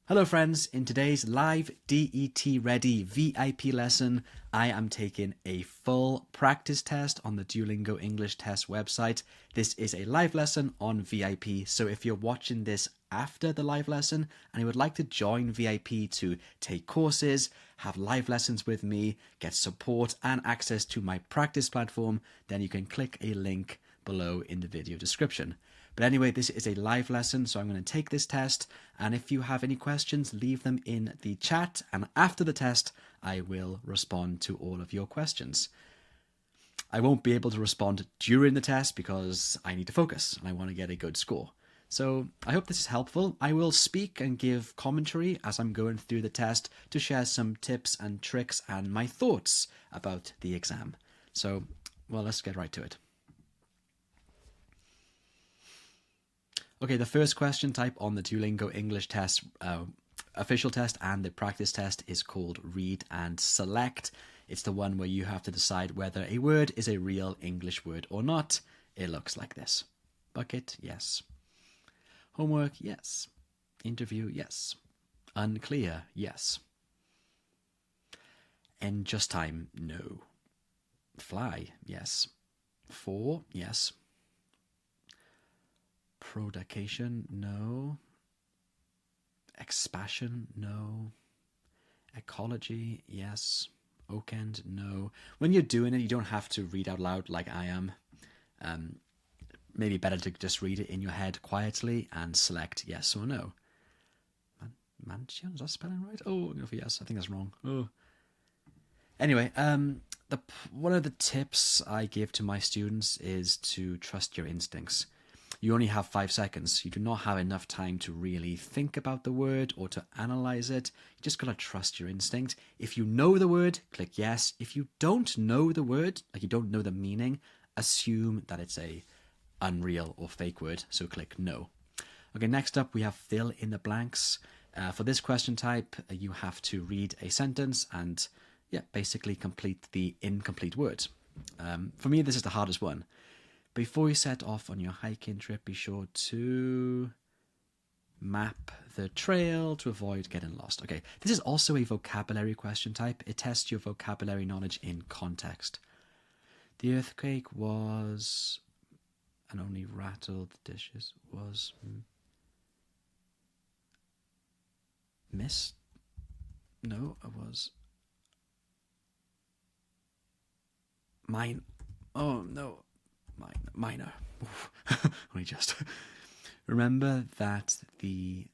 Hello friends, in today's live DET Ready VIP lesson, I am taking a full practice test on the Duolingo English Test website. This is a live lesson on VIP, so if you're watching this after the live lesson and you would like to join VIP to take courses, have live lessons with me, get support and access to my practice platform, then you can click a link below in the video description. But anyway, this is a live lesson, so I'm going to take this test, and if you have any questions, leave them in the chat, and after the test, I will respond to all of your questions. I won't be able to respond during the test because I need to focus, and I want to get a good score. So I hope this is helpful. I will speak and give commentary as I'm going through the test to share some tips and tricks and my thoughts about the exam. So, well, let's get right to it. Okay, the first question type on the Duolingo English Test, official test and the practice test is called Read and Select. It's the one where you have to decide whether a word is a real English word or not. It looks like this. Bucket, yes. Homework, yes. Interview, yes. Unclear, yes. End just time, no. Fly, yes. For, yes. Provocation, no. Expansion, no. Ecology, yes. Oakend, no. When you're doing it, you don't have to read out loud like I am. Maybe better to just read it in your head quietly and select yes or no. Mansion, is that spelling right? Oh, I'm going for yes. I think that's wrong. Oh. Anyway, one of the tips I give to my students is to trust your instincts. You only have 5 seconds. You do not have enough time to really think about the word or to analyze it. You just gotta trust your instinct. If you know the word, click yes. If you don't know the word, like you don't know the meaning, assume that it's a unreal or fake word, so click no. Okay, next up we have fill in the blanks. For this question type, you have to read a sentence and basically complete the incomplete word. For me, this is the hardest one. Before you set off on your hiking trip, be sure to map the trail to avoid getting lost. Okay, this is also a vocabulary question type. It tests your vocabulary knowledge in context. The earthquake was and only rattled dishes was missed. No, it was mine. Oh no. Minor. Only just. Remember that the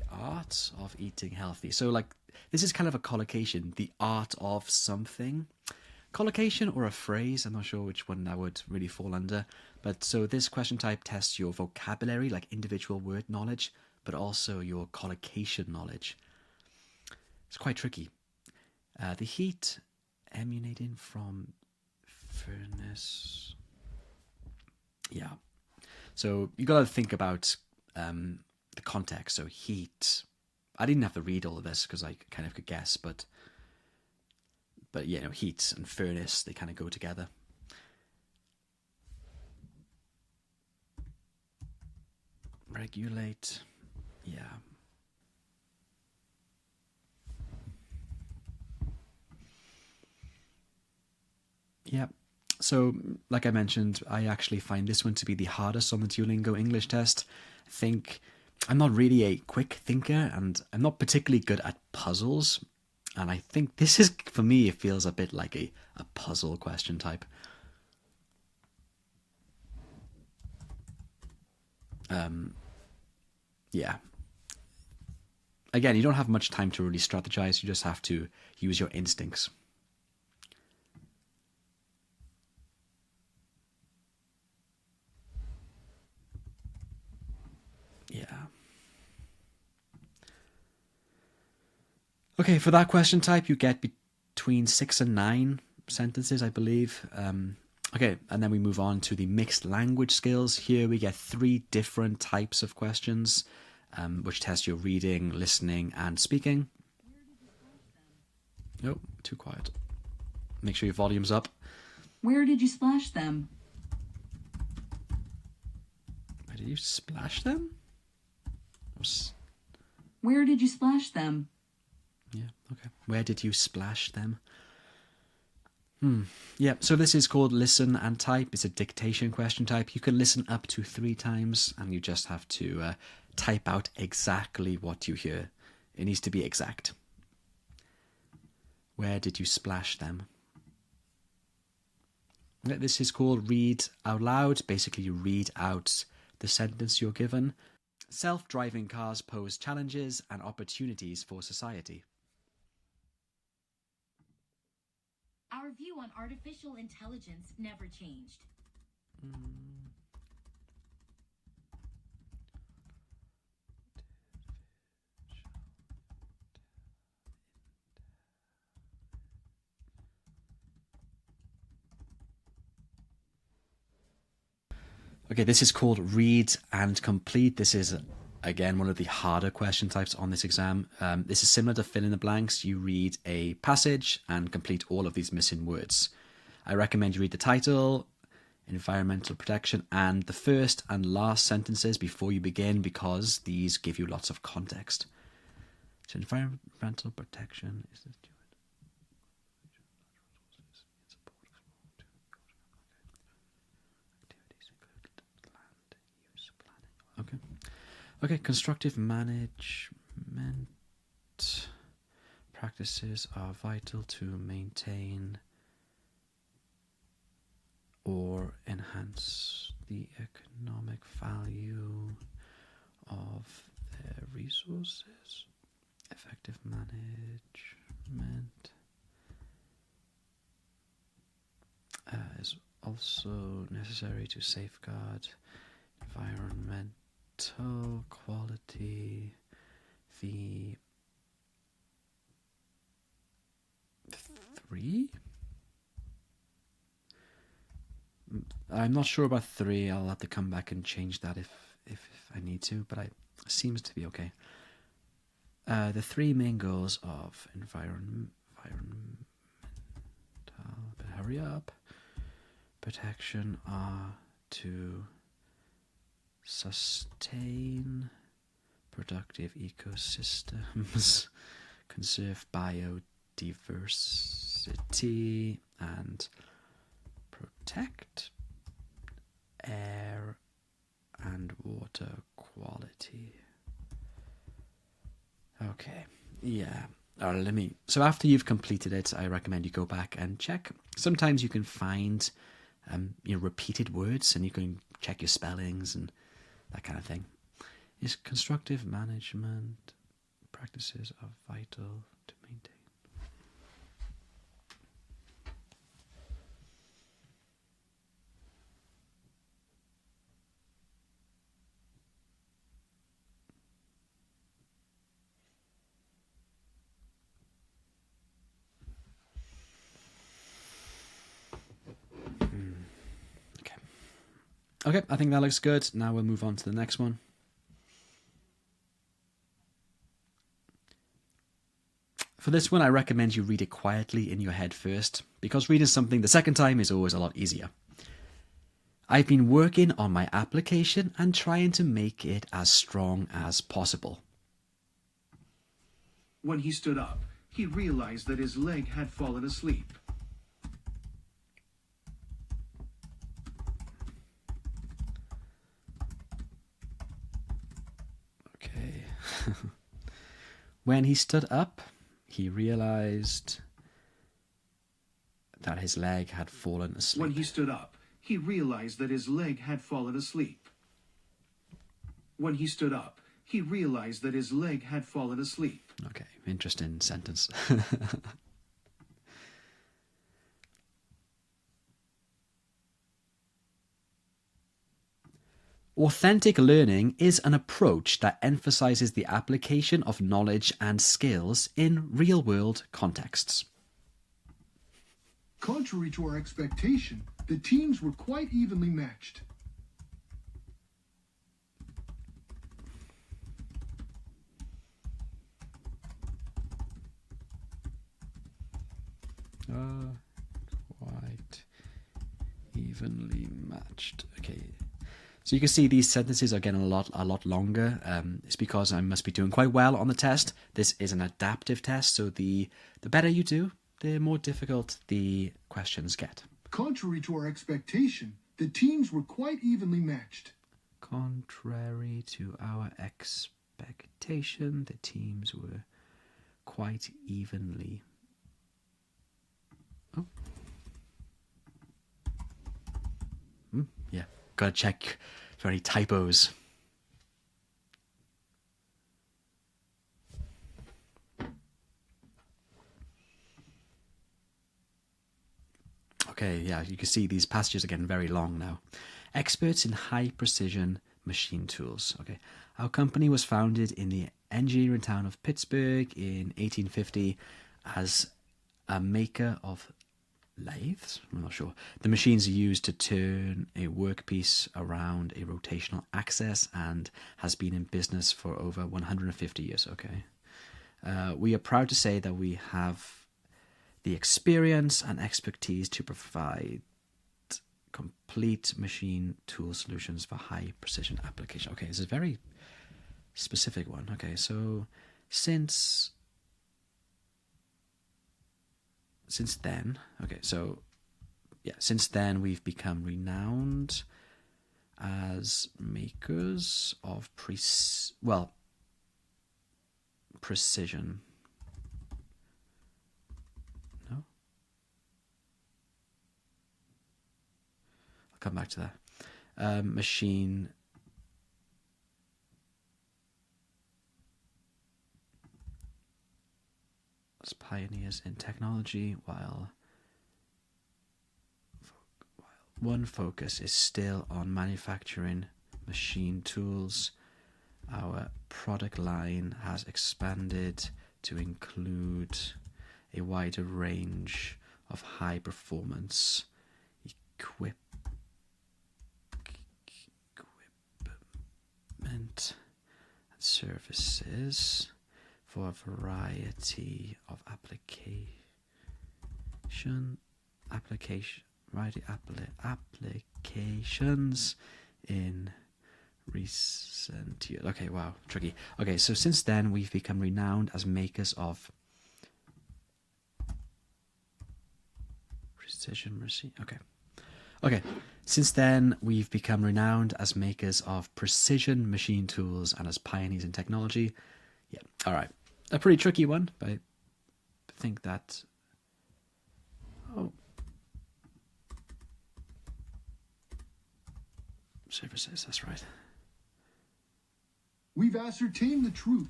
art of eating healthy. So like this is kind of a collocation, the art of something. Collocation or a phrase, I'm not sure which one that would really fall under. But so this question type tests your vocabulary, like individual word knowledge, but also your collocation knowledge. It's quite tricky. The heat emanating from furnace. Yeah. So you got to think about the context. So heat. I didn't have to read all of this because I kind of could guess, but heat and furnace, they kind of go together. Regulate. Yeah. Yep. So, like I mentioned, I actually find this one to be the hardest on the Duolingo English Test. I think I'm not really a quick thinker and I'm not particularly good at puzzles. And I think this is, for me, it feels a bit like a puzzle question type. Yeah. Again, you don't have much time to really strategize. You just have to use your instincts. Yeah. Okay, for that question type, you get between 6 and 9 sentences, I believe. Okay, and then we move on to the mixed language skills. Here we get 3 different types of questions, which test your reading, listening, and speaking. Oh, too quiet. Make sure your volume's up. Where did you splash them? Where did you splash them? Where did you splash them? Yeah, okay. Where did you splash them? Yeah, so this is called listen and type. It's a dictation question type. You can listen up to 3 times and you just have to type out exactly what you hear. It needs to be exact. Where did you splash them? This is called read out loud. Basically, you read out the sentence you're given. Self-driving cars pose challenges and opportunities for society. Our view on artificial intelligence never changed. Okay, this is called read and complete. This is, again, one of the harder question types on this exam. This is similar to fill in the blanks. You read a passage and complete all of these missing words. I recommend you read the title, environmental protection, and the first and last sentences before you begin, because these give you lots of context. So environmental protection is the Okay. Okay, constructive management practices are vital to maintain or enhance the economic value of their resources. Effective management is also necessary to safeguard environmental quality. The 3? I'm not sure about 3. I'll have to come back and change that if I need to, but it seems to be okay. The 3 main goals of environmental, but hurry up, protection are to sustain productive ecosystems, conserve biodiversity, and protect air and water quality. Okay, yeah. So after you've completed it, I recommend you go back and check. Sometimes you can find repeated words, and you can check your spellings and that kind of thing. Is constructive management practices are vital to maintain. Okay, I think that looks good. Now we'll move on to the next one. For this one, I recommend you read it quietly in your head first, because reading something the second time is always a lot easier. I've been working on my application and trying to make it as strong as possible. When he stood up, he realized that his leg had fallen asleep. Okay. When he stood up, he realized that his leg had fallen asleep. When he stood up, he realized that his leg had fallen asleep. When he stood up, he realized that his leg had fallen asleep. Okay, interesting sentence. Authentic learning is an approach that emphasizes the application of knowledge and skills in real-world contexts. Contrary to our expectation, the teams were quite evenly matched. Quite evenly matched. Okay. So you can see these sentences are getting a lot longer. It's because I must be doing quite well on the test. This is an adaptive test, so the better you do, the more difficult the questions get. Contrary to our expectation, the teams were quite evenly matched. Contrary to our expectation, the teams were quite evenly. Oh. Yeah, gotta check for any typos. Okay, yeah, you can see these passages are getting very long now. Experts in high precision machine tools. Okay, our company was founded in the engineering town of Pittsburgh in 1850 as a maker of lathes. I'm not sure. The machines are used to turn a workpiece around a rotational axis and has been in business for over 150 years. Okay, we are proud to say that we have the experience and expertise to provide complete machine tool solutions for high precision application. Okay, this is a very specific one. Okay, so since then, since then we've become renowned as makers of precision. Come back to that. Machine as pioneers in technology, while one focus is still on manufacturing machine tools. Our product line has expanded to include a wider range of high performance equipment and services for a variety of applications in recent years. Okay, wow, tricky. Okay, so since then we've become renowned as makers of precision machine. Okay. Since then, we've become renowned as makers of precision machine tools and as pioneers in technology. Yeah, all right. A pretty tricky one, but I think that... Oh. Services, that's right. We've ascertained the truth.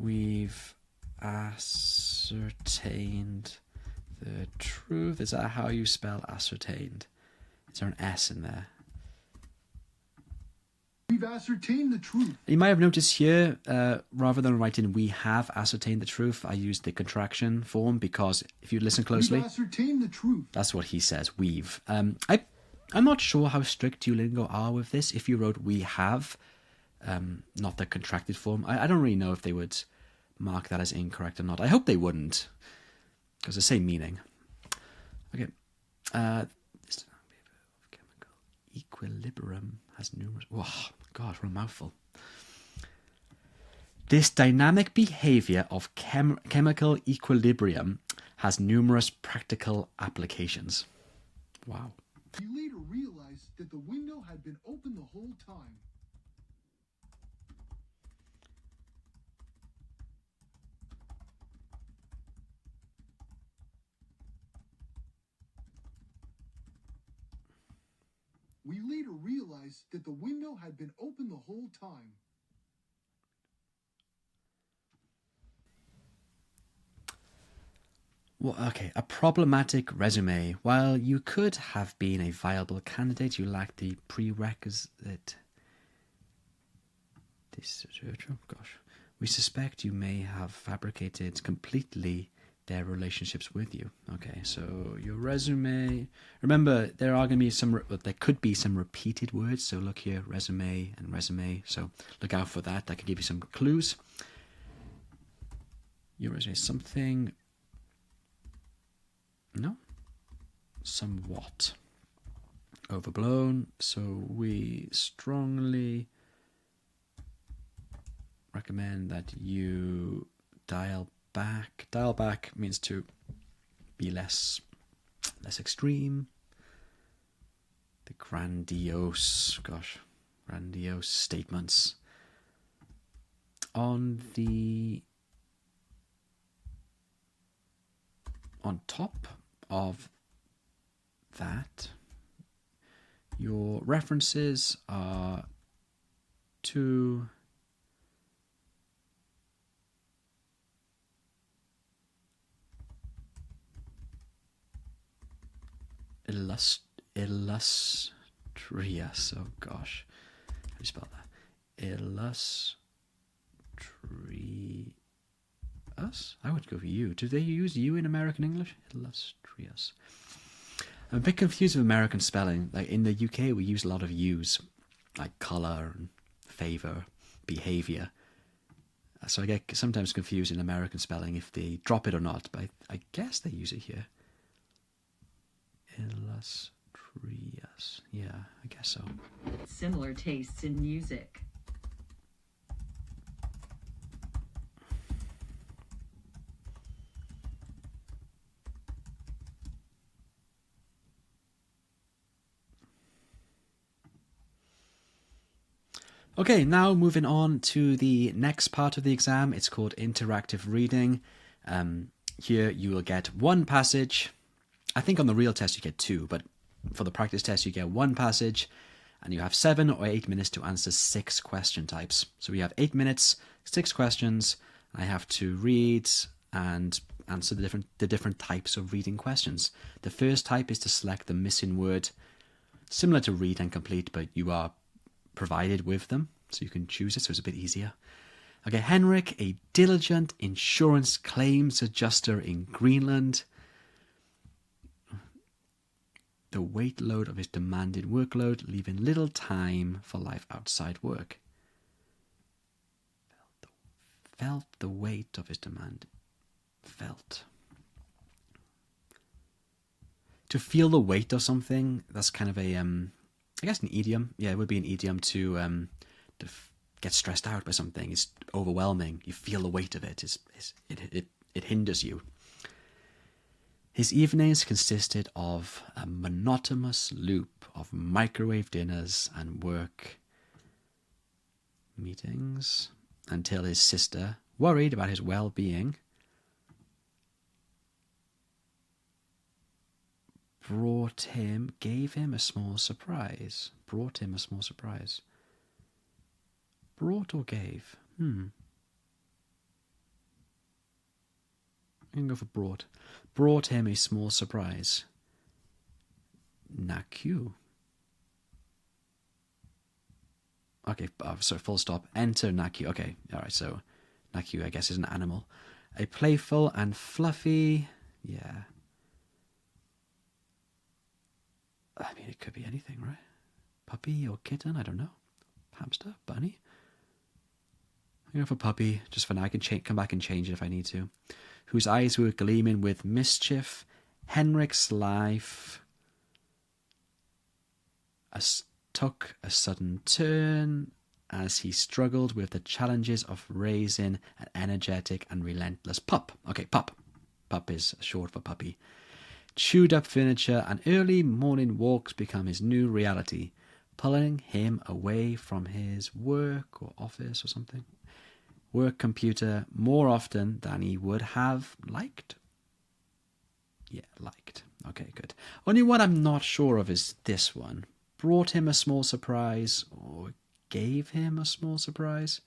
We've ascertained the truth. Is that how you spell ascertained? Is there an S in there? We've ascertained the truth. You might have noticed here, rather than writing "we have ascertained the truth," I used the contraction form because if you listen closely, We've ascertained the truth. that's what he says. We've. I'm not sure how strict Duolingo are with this. If you wrote "we have," not the contracted form, I don't really know if they would mark that as incorrect or not. I hope they wouldn't, because the same meaning. Okay. This chemical equilibrium has numerous... Oh, God, what a mouthful. This dynamic behavior of chemical equilibrium has numerous practical applications. Wow. We later realized that the window had been open the whole time. We later realized that the window had been open the whole time. Well, okay, a problematic resume. While you could have been a viable candidate, you lacked the prerequisite. Gosh, we suspect you may have fabricated completely their relationships with you. Okay, so your resume. Remember, there could be some repeated words. So look here, resume and resume. So look out for that. That could give you some clues. Your resume is something. No? Somewhat. overblown. So we strongly recommend that you dial back. Dial back means to be less extreme. The grandiose statements on top of that, your references are to illustrious. Oh gosh, how do you spell that? Illustrious. I would go for you. Do they use you in American English? Illustrious. I'm a bit confused with American spelling. Like in the UK, we use a lot of U's, like colour and favour, behaviour. So I get sometimes confused in American spelling if they drop it or not, but I guess they use it here. Illustrious. Yeah, I guess so. Similar tastes in music. Okay, now moving on to the next part of the exam. It's called interactive reading. Here you will get one passage. I think on the real test you get two, but for the practice test you get one passage, and you have 7 or 8 minutes to answer 6 question types. So we have 8 minutes, 6 questions. I have to read and answer the different types of reading questions. The first type is to select the missing word, similar to read and complete, but you are provided with them, so you can choose it, so it's a bit easier. Okay, Henrik, a diligent insurance claims adjuster in Greenland. The weight load of his demanded workload, leaving little time for life outside work. Felt the weight of his demand. Felt. To feel the weight of something, that's kind of a I guess an idiom. Yeah, it would be an idiom to get stressed out by something. It's overwhelming. You feel the weight of it. It hinders you. His evenings consisted of a monotonous loop of microwave dinners and work meetings until his sister, worried about his well-being, gave him a small surprise. Brought him a small surprise. Brought or gave? I can go for brought. Brought him a small surprise. Naku. Okay, so full stop. Enter Naku. Okay, alright, so Naku, I guess, is an animal. A playful and fluffy... Yeah. I mean, it could be anything, right? Puppy or kitten, I don't know. Hamster, bunny. I'm going for puppy, just for now. I can come back and change it if I need to. Whose eyes were gleaming with mischief. Henrik's life took a sudden turn as he struggled with the challenges of raising an energetic and relentless pup. Okay, pup. Pup is short for puppy. Chewed up furniture and early morning walks become his new reality, pulling him away from his work or office or something. Work computer more often than he would have liked. Yeah, liked. Okay, good. Only one I'm not sure of is this one. Brought him a small surprise or gave him a small surprise.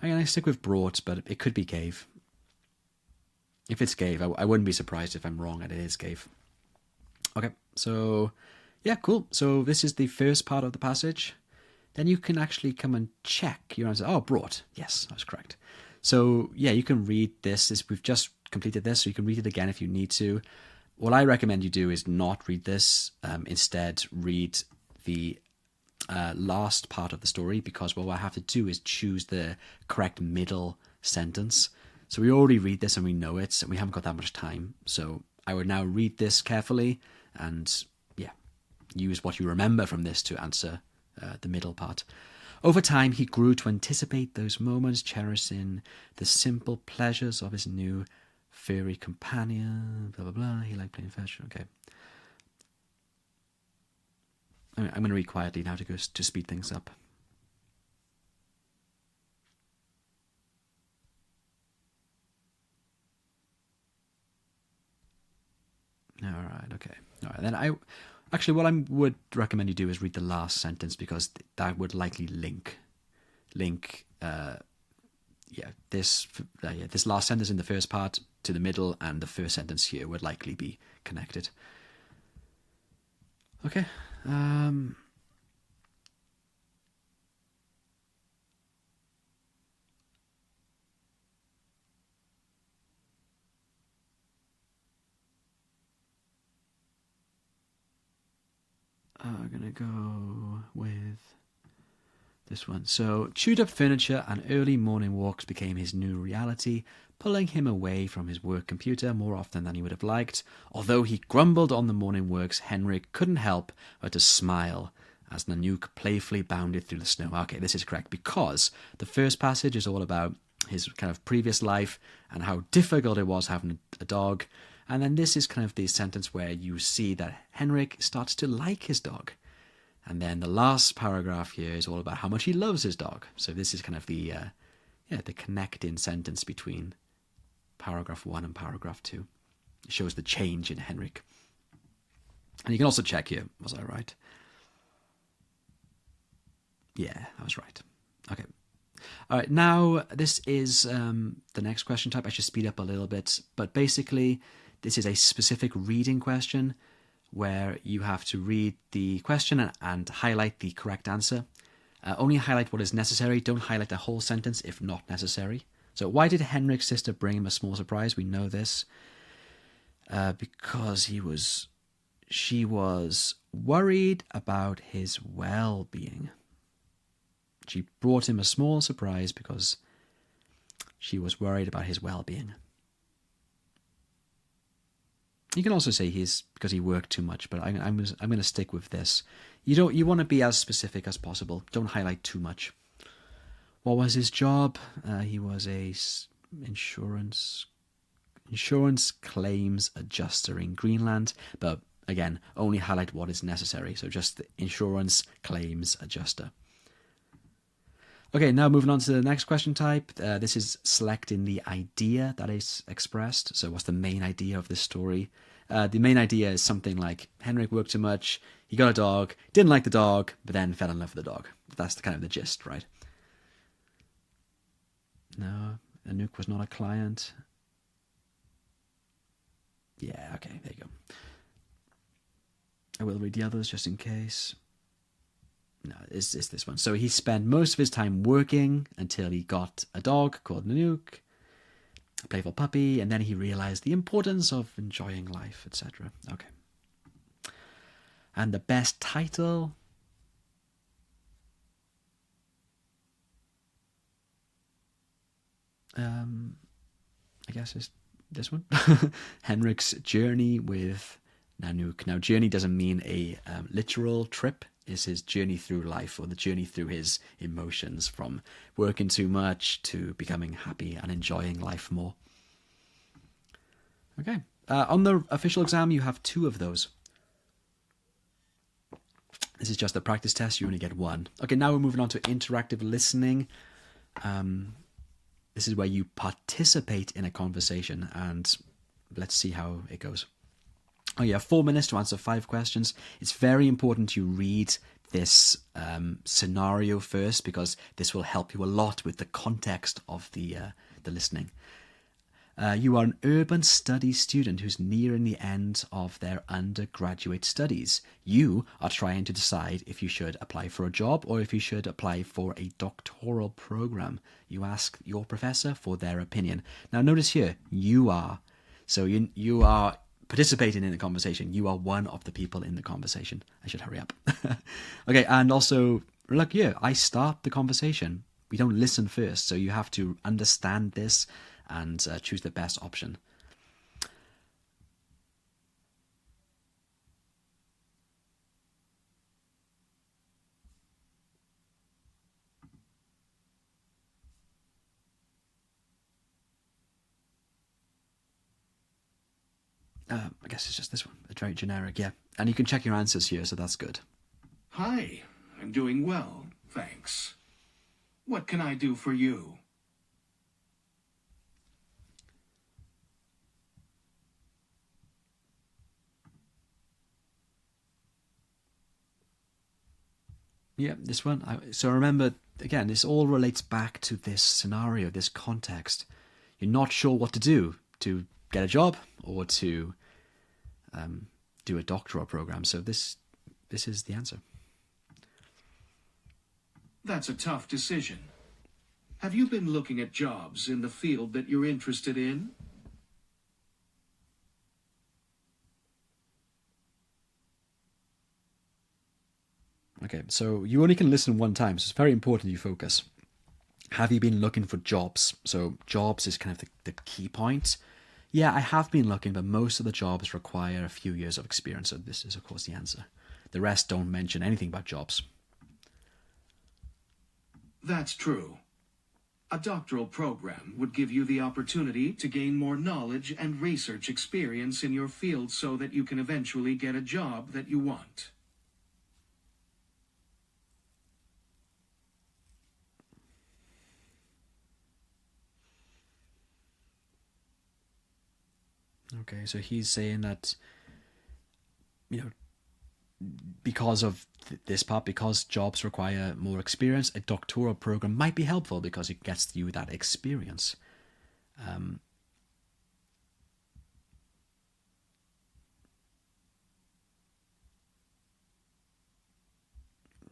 I'm going to stick with brought, but it could be gave. If it's gave, I wouldn't be surprised if I'm wrong and it is gave. Okay, so yeah, cool. So this is the first part of the passage. Then you can actually come and check your answer. Oh, brought. Yes, I was correct. So yeah, you can read this. We've just completed this, so you can read it again if you need to. What I recommend you do is not read this. Instead, read the last part of the story, because what I have to do is choose the correct middle sentence. So we already read this and we know it, and we haven't got that much time. So I would now read this carefully, and yeah, use what you remember from this to answer the middle part. Over time, he grew to anticipate those moments, cherishing the simple pleasures of his new furry companion. Blah, blah, blah. He liked playing fetch. Okay. I'm going to read quietly now to speed things up. All right, okay. All right, then what I would recommend you do is read the last sentence, because that would likely link this last sentence in the first part to the middle, and the first sentence here would likely be connected. Okay. I'm going to go with this one. So, chewed up furniture and early morning walks became his new reality, pulling him away from his work computer more often than he would have liked. Although he grumbled on the morning works, Henrik couldn't help but to smile as Nanook playfully bounded through the snow. Okay, this is correct, because the first passage is all about his kind of previous life and how difficult it was having a dog. And then this is kind of the sentence where you see that Henrik starts to like his dog. And then the last paragraph here is all about how much he loves his dog. So this is kind of the connecting sentence between paragraph 1 and paragraph 2. It shows the change in Henrik. And you can also check here, was I right? Yeah, I was right. Okay. All right, now this is the next question type. I should speed up a little bit. But basically, this is a specific reading question where you have to read the question and highlight the correct answer. Only highlight what is necessary. Don't highlight the whole sentence if not necessary. So why did Henrik's sister bring him a small surprise? We know this. Because she was worried about his well-being. She brought him a small surprise because she was worried about his well-being. You can also say because he worked too much, but I'm going to stick with this. You want to be as specific as possible. Don't highlight too much. What was his job? He was a insurance claims adjuster in Greenland, but again, only highlight what is necessary. So just the insurance claims adjuster. Okay, now moving on to the next question type. This is selecting the idea that is expressed. So what's the main idea of this story? The main idea is something like Henrik worked too much, he got a dog, didn't like the dog, but then fell in love with the dog. That's kind of the gist, right? No, Anouk was not a client. Yeah, okay, there you go. I will read the others just in case. No, it's this one. So he spent most of his time working until he got a dog called Nanook, a playful puppy, and then he realized the importance of enjoying life, etc. Okay. And the best title? I guess is this one. Henrik's journey with Nanook. Now, journey doesn't mean a literal trip. It's his journey through life, or the journey through his emotions, from working too much to becoming happy and enjoying life more. Okay. On the official exam, you have 2 of those. This is just a practice test. You only get 1. Okay, now we're moving on to interactive listening. This is where you participate in a conversation, and let's see how it goes. Oh, you have 4 minutes to answer 5 questions. It's very important you read this scenario first, because this will help you a lot with the context of the listening. You are an urban studies student who's nearing the end of their undergraduate studies. You are trying to decide if you should apply for a job or if you should apply for a doctoral program. You ask your professor for their opinion. Now notice here, you are. So you are participating in the conversation. You are one of the people in the conversation. I should hurry up. Okay, and also, look here, I start the conversation. We don't listen first, so you have to understand this and choose the best option. I guess it's just this one. It's very generic, yeah. And you can check your answers here, so that's good. Hi, I'm doing well, thanks. What can I do for you? Yeah, this one. So remember, again, this all relates back to this scenario, this context. You're not sure what to do, to get a job or to do a doctoral program. So this is the answer. That's a tough decision. Have you been looking at jobs in the field that you're interested in? Okay, so you only can listen one time, so it's very important you focus. Have you been looking for jobs? So jobs is kind of the key point. Yeah, I have been looking, but most of the jobs require a few years of experience, so this is, of course, the answer. The rest don't mention anything about jobs. That's true. A doctoral program would give you the opportunity to gain more knowledge and research experience in your field so that you can eventually get a job that you want. Okay, so he's saying that, because of this part, because jobs require more experience, a doctoral program might be helpful because it gets you that experience.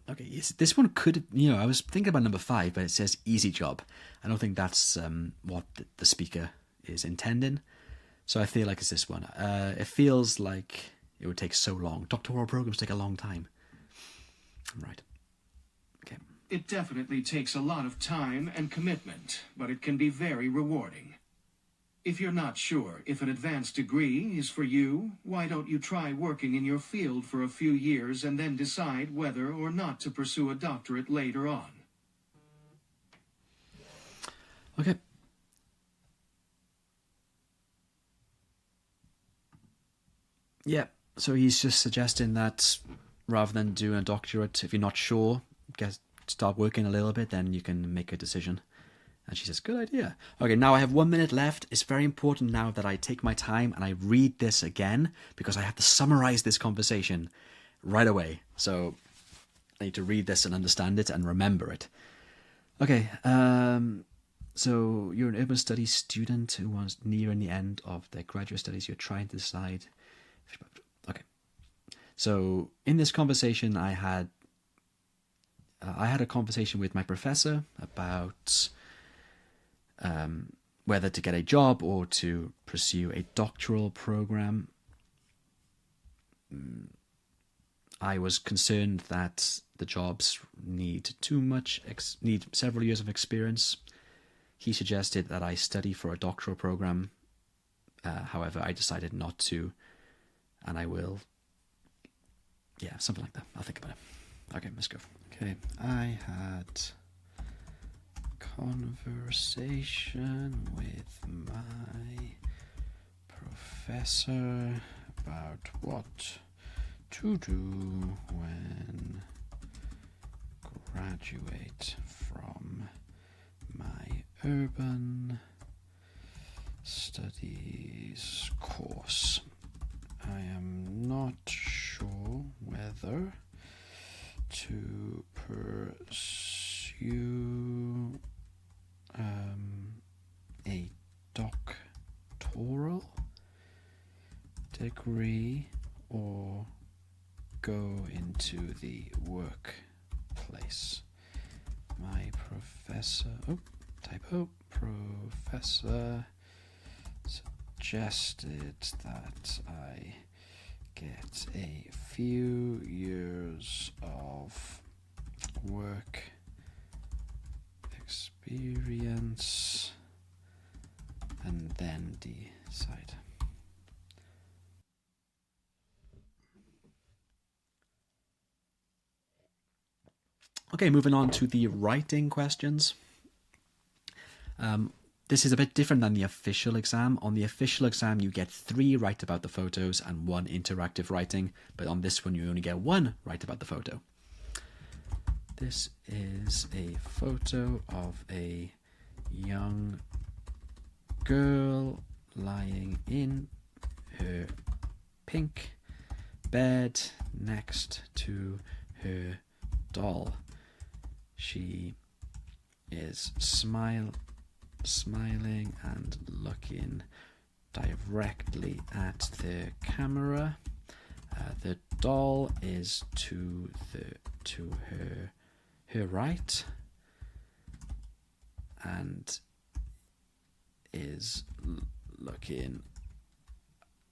Okay, this one could, I was thinking about number 5, but it says easy job. I don't think that's what the speaker is intending. So I feel like it's this one. It feels like it would take so long. Doctoral programs take a long time. Right. Okay. It definitely takes a lot of time and commitment, but it can be very rewarding. If you're not sure if an advanced degree is for you, why don't you try working in your field for a few years and then decide whether or not to pursue a doctorate later on? Okay. Yeah, so he's just suggesting that rather than doing a doctorate, if you're not sure, start working a little bit, then you can make a decision. And she says, good idea. Okay, now I have 1 minute left. It's very important now that I take my time and I read this again because I have to summarize this conversation right away. So I need to read this and understand it and remember it. Okay, so you're an urban studies student who was nearing the end of their graduate studies. You're trying to decide. Okay, so in this conversation, I had a conversation with my professor about whether to get a job or to pursue a doctoral program. I was concerned that the jobs need several years of experience. He suggested that I study for a doctoral program. However, I decided not to, and I will. Yeah, something like that. I'll think about it. Okay, let's go. Okay, I had conversation with my professor about what to do when graduate from my urban studies course. I am not sure whether to pursue a doctoral degree or go into the workplace. My professor, professor suggested that I get a few years of work experience and then decide. Okay, moving on to the writing questions. this is a bit different than the official exam. On the official exam, you get 3 right about the photos and 1 interactive writing, but on this one, you only get 1 right about the photo. This is a photo of a young girl lying in her pink bed next to her doll. She is smiling and looking directly at the camera. The doll is to her right and is looking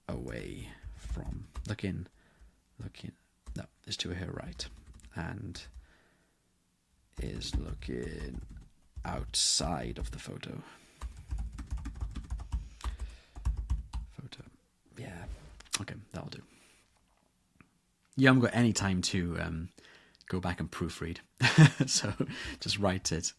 away from is to her right and is looking outside of the photo. Yeah, okay, that'll do. You haven't got any time to go back and proofread, so just write it.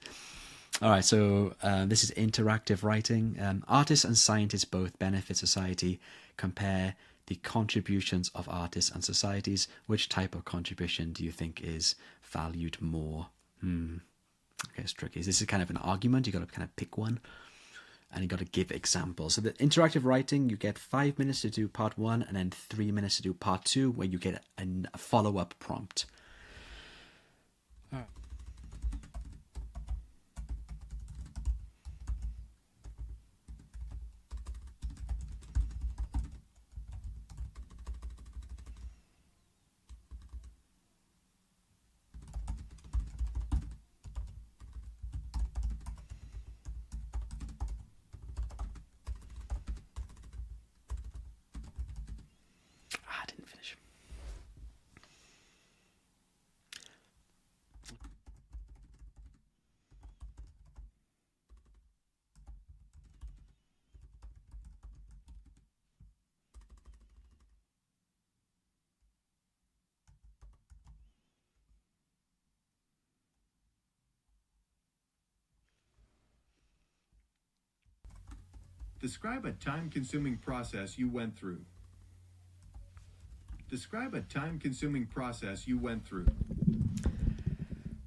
All right, so this is interactive writing. Artists and scientists both benefit society. Compare the contributions of artists and societies. Which type of contribution do you think is valued more? Okay, it's tricky. This is kind of an argument. You've got to kind of pick one, and you've got to give examples. So the interactive writing, you get 5 minutes to do part 1 and then 3 minutes to do part 2, where you get a follow-up prompt. All right. I didn't finish. Describe a time-consuming process you went through. Describe a time-consuming process you went through.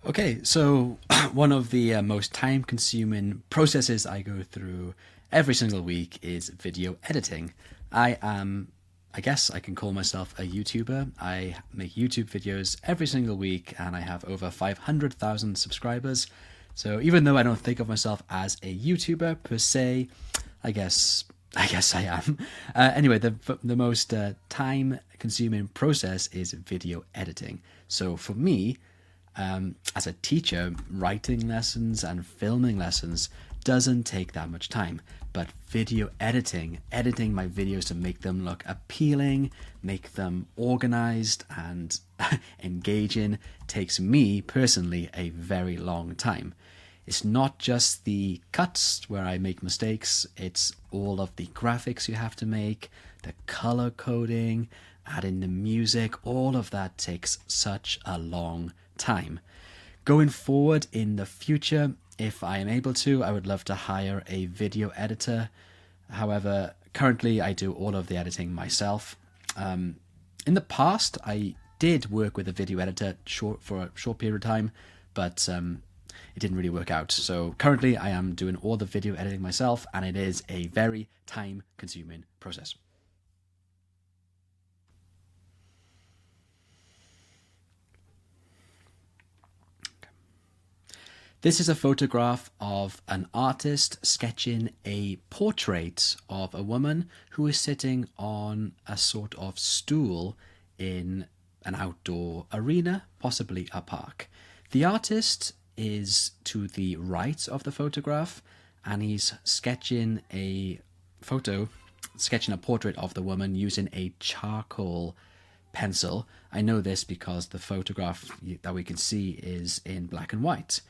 Okay, so one of the most time-consuming processes I go through every single week is video editing. I guess I can call myself a YouTuber. I make YouTube videos every single week, and I have over 500,000 subscribers. So even though I don't think of myself as a YouTuber per se, I guess I am. Anyway, the most time-consuming process is video editing. So for me, as a teacher, writing lessons and filming lessons doesn't take that much time. But video editing my videos to make them look appealing, make them organized and engaging, takes me personally a very long time. It's not just the cuts where I make mistakes, it's all of the graphics you have to make, the color coding, adding the music, all of that takes such a long time. Going forward in the future, if I am able to, I would love to hire a video editor. However, currently I do all of the editing myself. In the past, I did work with a video editor for a short period of time, but it didn't really work out. So currently I am doing all the video editing myself, and it is a very time-consuming process. This is a photograph of an artist sketching a portrait of a woman who is sitting on a sort of stool in an outdoor arena, possibly a park. The artist is to the right of the photograph, and he's sketching a portrait of the woman using a charcoal pencil. I know this because the photograph that we can see is in black and white.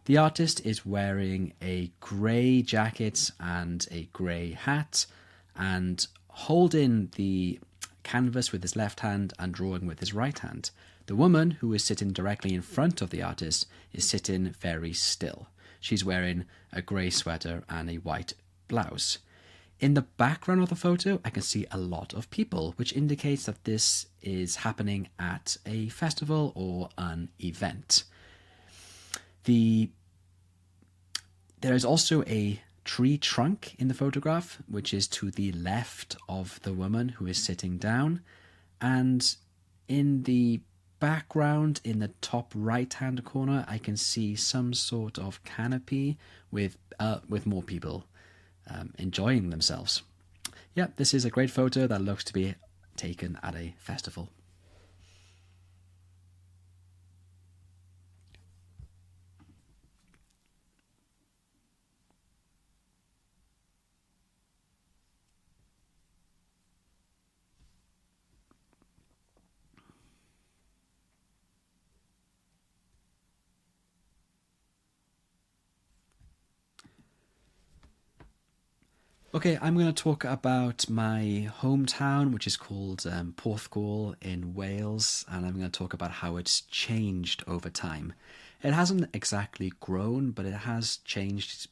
The artist is wearing a grey jacket and a grey hat and holding the canvas with his left hand and drawing with his right hand. The woman, who is sitting directly in front of the artist, is sitting very still. She's wearing a grey sweater and a white blouse. In the background of the photo, I can see a lot of people, which indicates that this is happening at a festival or an event. There is also a tree trunk in the photograph, which is to the left of the woman who is sitting down. And in the background, in the top right-hand corner, I can see some sort of canopy with more people enjoying themselves. Yeah, this is a great photo that looks to be taken at a festival. Okay, I'm going to talk about my hometown, which is called Porthcawl in Wales, and I'm going to talk about how it's changed over time. It hasn't exactly grown, but it has changed.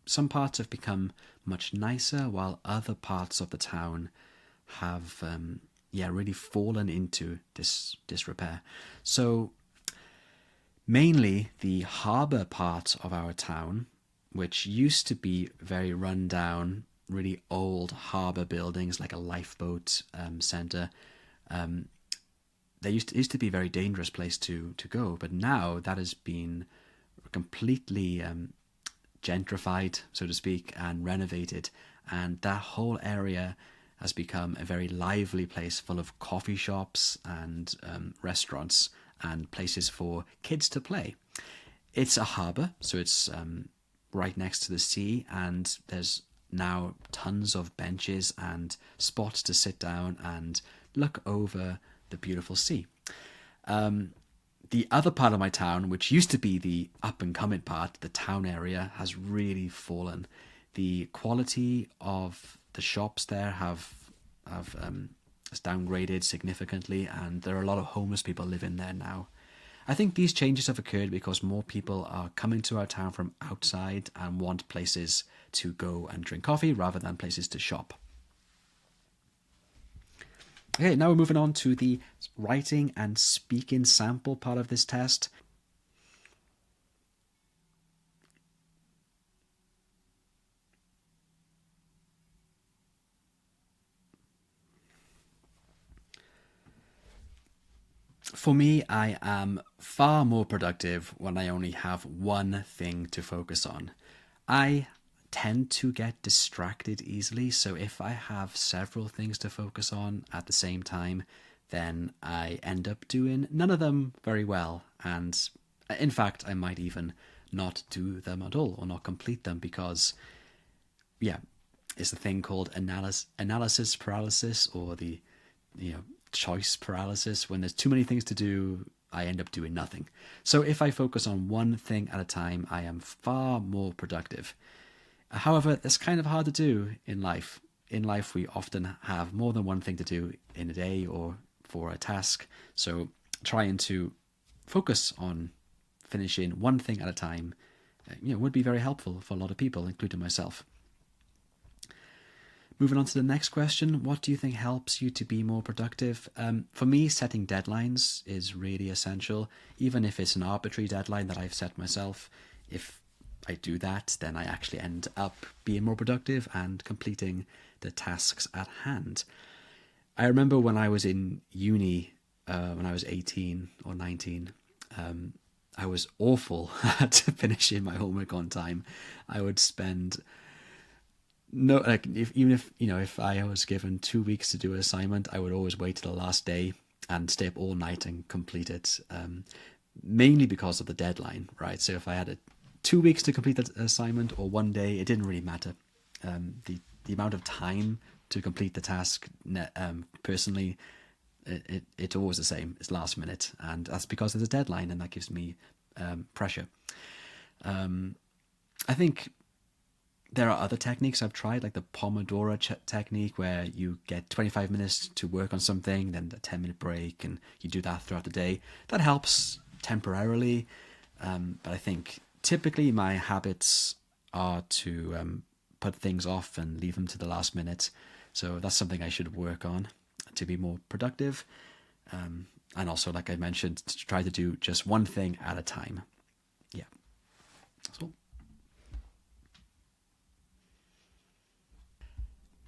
Some parts have become much nicer, while other parts of the town have really fallen into disrepair. So mainly the harbour part of our town, which used to be very run down, really old harbour buildings like a lifeboat centre. They used to be a very dangerous place to go, but now that has been completely gentrified, so to speak, and renovated, and that whole area has become a very lively place full of coffee shops and restaurants and places for kids to play. It's a harbour, so it's right next to the sea, and there's now tons of benches and spots to sit down and look over the beautiful sea. The other part of my town, which used to be the up and coming part, the town area, has really fallen. The quality of the shops there has downgraded significantly, and there are a lot of homeless people living there now. I think these changes have occurred because more people are coming to our town from outside and want places to go and drink coffee rather than places to shop. Okay, now we're moving on to the writing and speaking sample part of this test. For me, I am far more productive when I only have one thing to focus on. I tend to get distracted easily, so if I have several things to focus on at the same time, then I end up doing none of them very well, and in fact, I might even not do them at all or not complete them because, it's the thing called analysis paralysis, or the choice paralysis. When there's too many things to do, I end up doing nothing. So if I focus on one thing at a time, I am far more productive. However, that's kind of hard to do in life. In life, we often have more than one thing to do in a day or for a task. So trying to focus on finishing one thing at a time, would be very helpful for a lot of people, including myself. Moving on to the next question, what do you think helps you to be more productive? For me, setting deadlines is really essential, even if it's an arbitrary deadline that I've set myself. If I do that, then I actually end up being more productive and completing the tasks at hand. I remember when I was in uni, when I was 18 or 19, I was awful at finishing my homework on time. I would spend if I was given 2 weeks to do an assignment, I would always wait till the last day and stay up all night and complete it, mainly because of the deadline, right? So if I had 2 weeks to complete that assignment or one day, it didn't really matter. The amount of time to complete the task, personally, it's always the same. It's last minute, and that's because there's a deadline, and that gives me pressure. I think there are other techniques I've tried, like the Pomodoro technique, where you get 25 minutes to work on something, then a 10-minute break, and you do that throughout the day. That helps temporarily, but I think typically my habits are to put things off and leave them to the last minute. So that's something I should work on to be more productive. And also, like I mentioned, to try to do just one thing at a time. Yeah, that's all.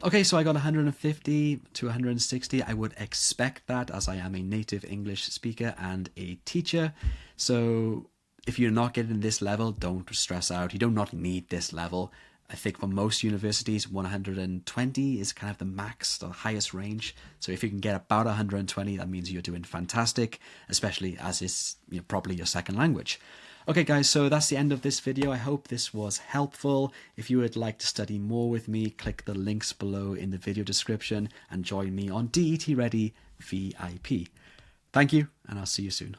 Okay, so I got 150 to 160. I would expect that, as I am a native English speaker and a teacher. So if you're not getting this level, don't stress out. You do not need this level. I think for most universities, 120 is kind of the max, the highest range. So if you can get about 120, that means you're doing fantastic, especially as it's probably your second language. Okay guys, so that's the end of this video. I hope this was helpful. If you would like to study more with me, click the links below in the video description and join me on DET Ready VIP. Thank you, and I'll see you soon.